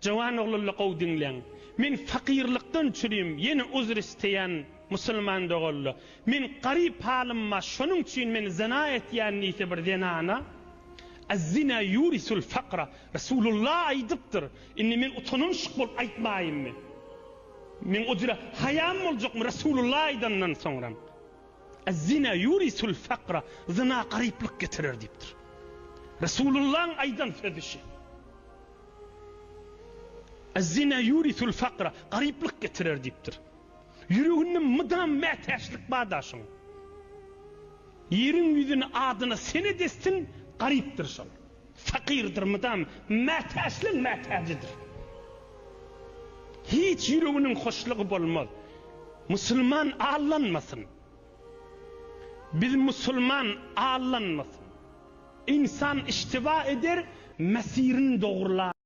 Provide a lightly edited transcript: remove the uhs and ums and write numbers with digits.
Jawan oğluluk dinleň. Men fakirlikden çürüyüm, yeni uzr isteyen musulman doğullu. Men garip halımma, şonun için men zina etýän niyeti bir denana. Az-zina yurisul fakra. Resulullah aýdypdyr. Inni men utanışyk bolup aýtmaýymmy? Men ojra hayam boljak Resulullah aýdandan soňra. Az-zina yurisul fakra. Zina gariplik getirir diýipdir. Resulullah'ın aýdan sözü. Az-zina yurisul fakra. Gariplik getirir diýipdir. Yüreğinin mıdam mätäşlik badaşın. Yerin yüzünü adyny seni destin garipdir şol. Fakirdir mıdam mätäşlik mätäcidir. Hiç yüreğinin hoşluğu bolmaz. Müslüman ağlanmasın. Biz Müslüman ağlanmasın. İnsan iştiva eder, mesirini doğrular.